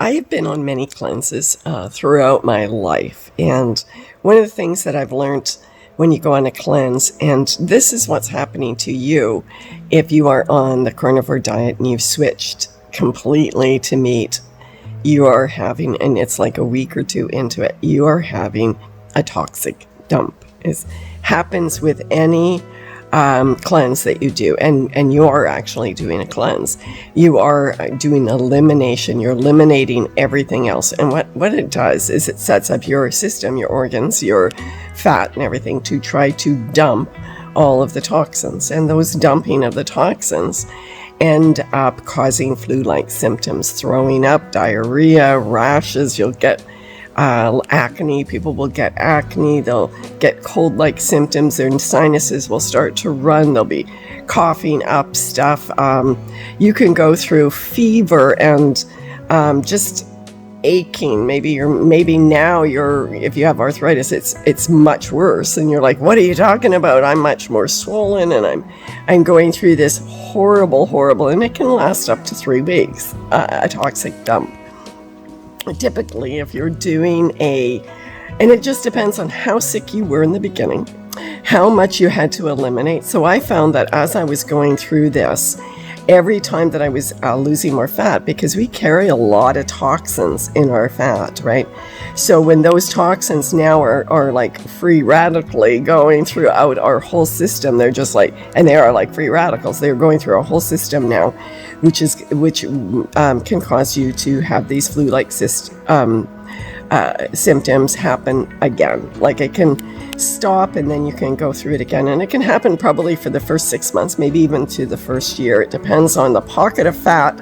I have been on many cleanses throughout my life, and one of the things that I've learned when you go on a cleanse, and this is what's happening to you if you are on the carnivore diet and you've switched completely to meat, you are having, and it's like a week or two into it, you are having a toxic dump. It happens with any cleanse that you do, and you are actually doing a cleanse. You are doing elimination. You're eliminating everything else, and what it does is it sets up your system, your organs, your fat and everything to try to dump all of the toxins, and those dumping of the toxins end up causing flu-like symptoms, throwing up, diarrhea, rashes. You'll get acne. People will get acne. They'll get cold-like symptoms. Their sinuses will start to run. They'll be coughing up stuff. You can go through fever and just aching. Maybe now if you have arthritis, it's much worse, and you're like, what are you talking about? I'm much more swollen, and I'm going through this horrible, and it can last up to 3 weeks. A toxic dump. Typically, if you're doing and it just depends on how sick you were in the beginning, how much you had to eliminate. So I found that as I was going through this, every time that I was losing more fat, because we carry a lot of toxins in our fat, right? So when those toxins now are like free radically going throughout our whole system, they're just like, and they are like free radicals, they're going through our whole system now, which can cause you to have these flu-like symptoms happen again. Like it can stop and then you can go through it again, and it can happen probably for the first 6 months, maybe even to the first year. It depends on the pocket of fat,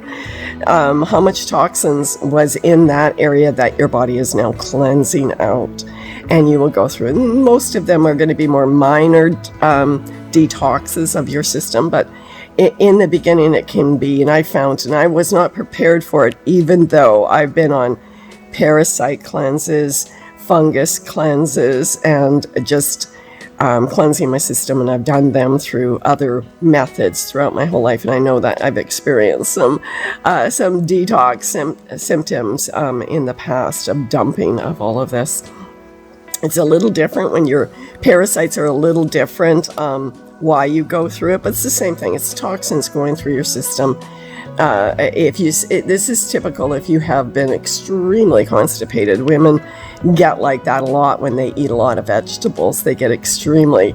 how much toxins was in that area that your body is now cleansing out, and you will go through it. And most of them are going to be more minor detoxes of your system, but in the beginning it can be, and I found, and I was not prepared for it, even though I've been on parasite cleanses, fungus cleanses, and just cleansing my system, and I've done them through other methods throughout my whole life, and I know that I've experienced some detox symptoms in the past of dumping of all of this. It's a little different when your parasites are a little different, why you go through it, but it's the same thing. It's toxins going through your system. This is typical if you have been extremely constipated. Women get like that a lot when they eat a lot of vegetables. They get extremely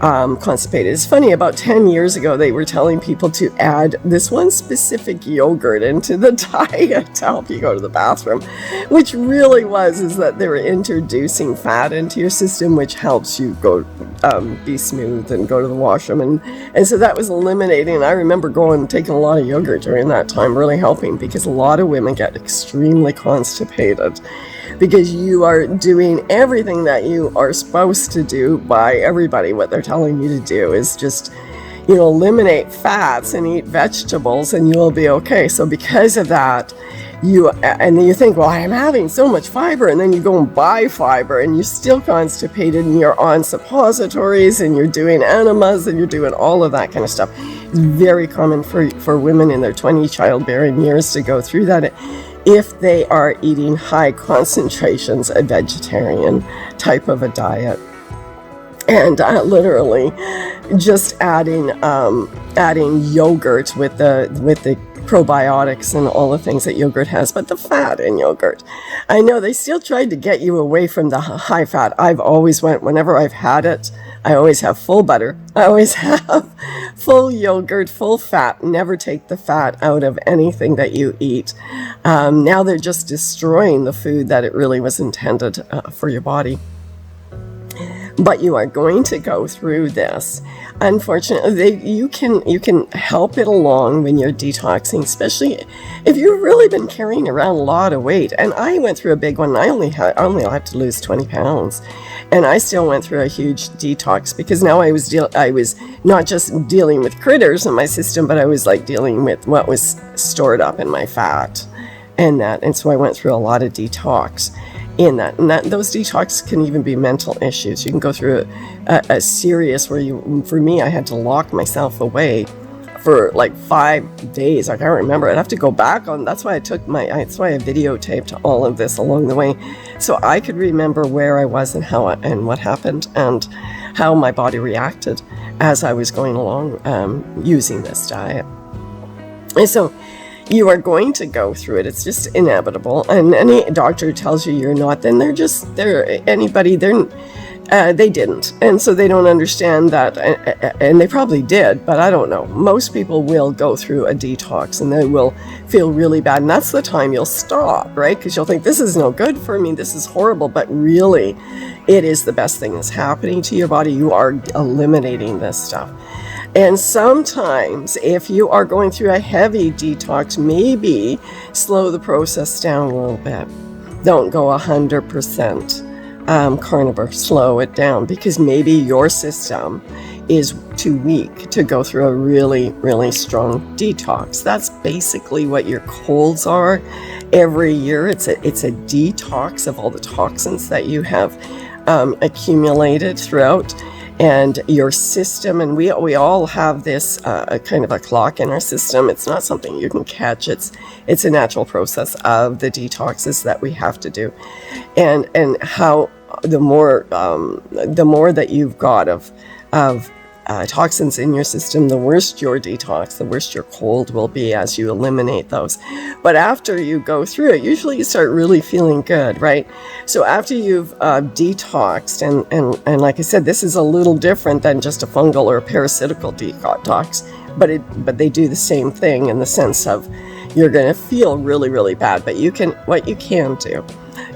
constipated. It's funny, about 10 years ago, they were telling people to add this one specific yogurt into the diet to help you go to the bathroom, which really is that they were introducing fat into your system, which helps you go be smooth and go to the washroom. And so that was eliminating. I remember taking a lot of yogurt during that time, really helping, because a lot of women get extremely constipated because you are doing everything that you are supposed to do by everybody. What they're telling you to do is just, eliminate fats and eat vegetables and you will be okay. So because of that, and then you think, well, I'm having so much fiber, and then you go and buy fiber and you're still constipated and you're on suppositories and you're doing enemas and you're doing all of that kind of stuff. It's very common for women in their 20 childbearing years to go through that if they are eating high concentrations of vegetarian type of a diet. And literally just adding yogurt with the probiotics and all the things that yogurt has, but the fat in yogurt. I know they still tried to get you away from the high fat. I've always whenever I've had it, I always have full butter. I always have full yogurt, full fat. Never take the fat out of anything that you eat. Now they're just destroying the food that it really was intended for your body. But you are going to go through this. Unfortunately, you can help it along when you're detoxing, especially if you've really been carrying around a lot of weight. And I went through a big one. I only had to lose 20 pounds, and I still went through a huge detox because now I was not just dealing with critters in my system, but I was like dealing with what was stored up in my fat, and so I went through a lot of detox. And those detox can even be mental issues. You can go through a serious for me, I had to lock myself away for like 5 days. I can't remember. I'd have to go back on. That's why I videotaped all of this along the way, so I could remember where I was and how and what happened and how my body reacted as I was going along using this diet. And so you are going to go through it. It's just inevitable. And any doctor who tells you you're not, then they didn't. And so they don't understand that. And they probably did, but I don't know. Most people will go through a detox and they will feel really bad. And that's the time you'll stop, right? Because you'll think, this is no good for me. This is horrible. But really, it is the best thing that's happening to your body. You are eliminating this stuff. And sometimes if you are going through a heavy detox, maybe slow the process down a little bit. Don't go 100% carnivore. Slow it down, because maybe your system is too weak to go through a really, really strong detox. That's basically what your colds are every year. It's a detox of all the toxins that you have accumulated throughout and your system. And we all have this kind of a clock in our system. It's not something you can catch. It's a natural process of the detoxes that we have to do, and how the more that you've got of toxins in your system, the worse your detox, the worse your cold will be as you eliminate those. But after you go through it, usually you start really feeling good, right? So after you've detoxed, and like I said, this is a little different than just a fungal or a parasitical detox, but they do the same thing in the sense of you're going to feel really, really bad. But what you can do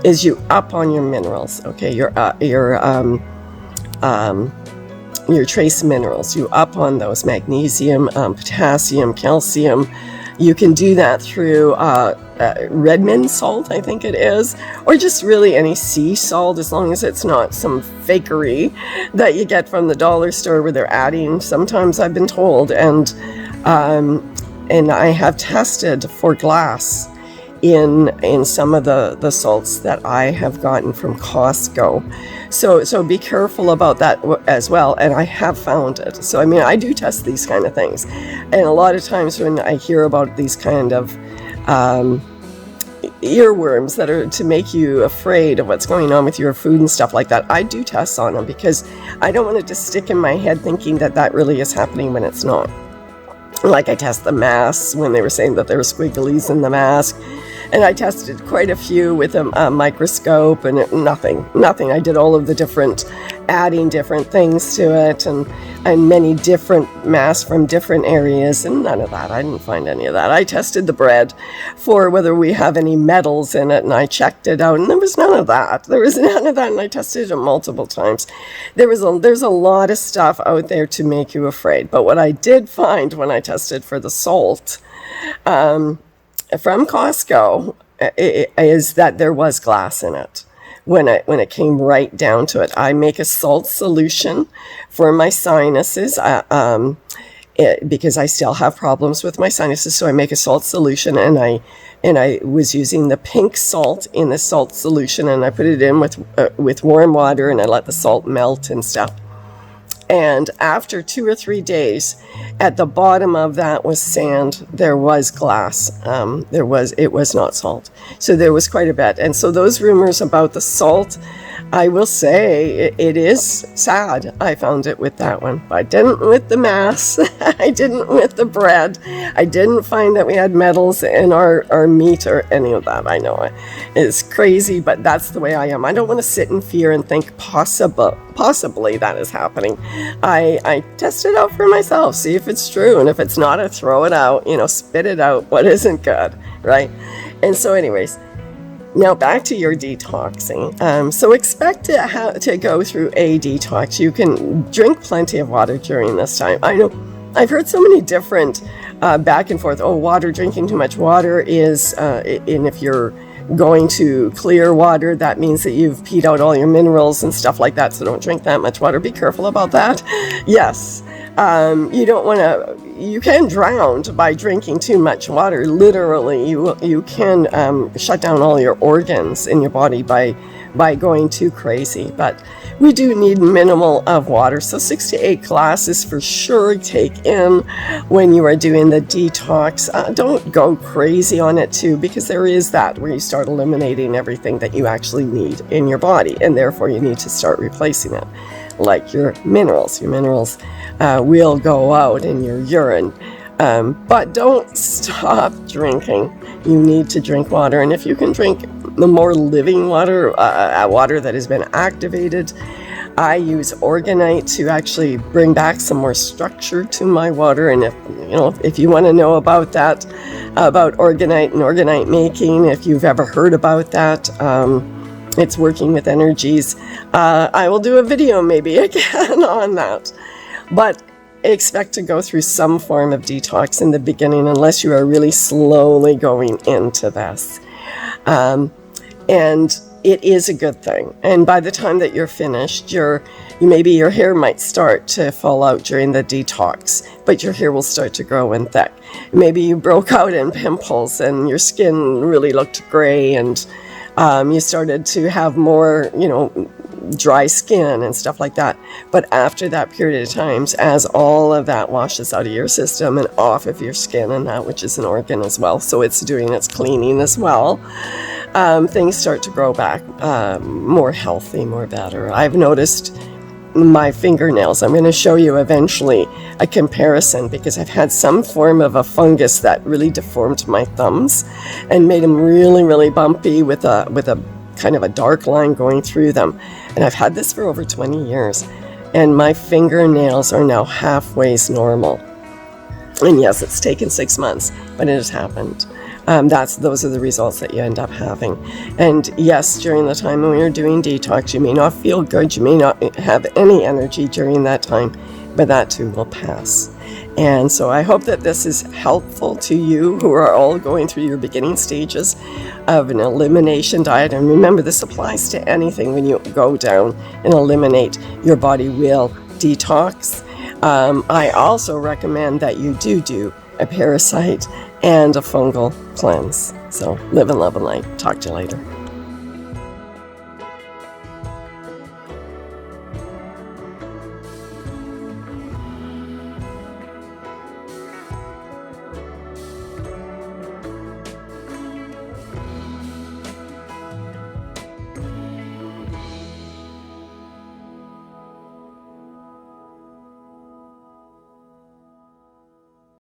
is you up on your minerals, okay? Your trace minerals, you up on those: magnesium, potassium, calcium. You can do that through Redmond salt, I think it is, or just really any sea salt, as long as it's not some fakery that you get from the dollar store where they're adding, sometimes I've been told, and I have tested for glass in some of the salts that I have gotten from Costco. So be careful about that as well. And I have found it. So, I mean, I do test these kind of things. And a lot of times when I hear about these kind of earworms that are to make you afraid of what's going on with your food and stuff like that, I do test on them, because I don't want it to stick in my head thinking that really is happening when it's not. Like, I test the masks when they were saying that there were squigglies in the mask. And I tested quite a few with a microscope, and nothing. I did all of the adding different things to it, and many different masks from different areas, and none of that. I didn't find any of that. I tested the bread for whether we have any metals in it, and I checked it out, and there was none of that. And I tested it multiple times. There's a lot of stuff out there to make you afraid. But what I did find when I tested for the salt, from Costco, is that there was glass in it. When it came right down to it, I make a salt solution for my sinuses, because I still have problems with my sinuses. So I make a salt solution, and I was using the pink salt in the salt solution, and I put it in with warm water, and I let the salt melt and stuff. And after 2 or 3 days, at the bottom of that was sand. There was glass. It was not salt. So there was quite a bit. And so those rumors about the salt, I will say it is sad. I found it with that one. But I didn't with the mass. I didn't with the bread. I didn't find that we had metals in our meat or any of that. I know it's crazy, but that's the way I am. I don't want to sit in fear and think possibly that is happening. I test it out for myself, see if it's true, and if it's not, I throw it out, spit it out, what isn't good, right? And so anyways, now back to your detoxing. So expect to go through a detox. You can drink plenty of water during this time. I know I've heard so many different back and forth. Drinking too much water is, and if you're going to clear water, that means that you've peed out all your minerals and stuff like that, so don't drink that much water. Be careful about that. Yes, you don't want to you can drown by drinking too much water. Literally, you can shut down all your organs in your body by going too crazy. But we do need minimal of water. So 6 to 8 glasses for sure take in when you are doing the detox. Don't go crazy on it too, because there is that where you start eliminating everything that you actually need in your body, and therefore you need to start replacing it. Like your minerals. Your minerals will go out in your urine. But don't stop drinking. You need to drink water. And if you can drink the more living water, water that has been activated, I use organite to actually bring back some more structure to my water. And if you want to know about that, about organite and organite making, if you've ever heard about that, it's working with energies. I will do a video maybe again on that. But expect to go through some form of detox in the beginning unless you are really slowly going into this. And it is a good thing. And by the time that you're finished, maybe your hair might start to fall out during the detox, but your hair will start to grow in thick. Maybe you broke out in pimples and your skin really looked gray, and you started to have more, dry skin and stuff like that. But after that period of times, as all of that washes out of your system and off of your skin, and that which is an organ as well, so it's doing its cleaning as well, things start to grow back more healthy, more better. I've noticed my fingernails. I'm going to show you eventually a comparison, because I've had some form of a fungus that really deformed my thumbs and made them really, really bumpy with a kind of a dark line going through them. And I've had this for over 20 years, and my fingernails are now halfway normal. And yes, it's taken 6 months, but it has happened. Those are the results that you end up having. And yes, during the time when you're doing detox, you may not feel good, you may not have any energy during that time, but that too will pass. And so I hope that this is helpful to you who are all going through your beginning stages of an elimination diet. And remember, this applies to anything. When you go down and eliminate, your body will detox. I also recommend that you do a parasite and a fungal cleanse. So live and love and light. Talk to you later.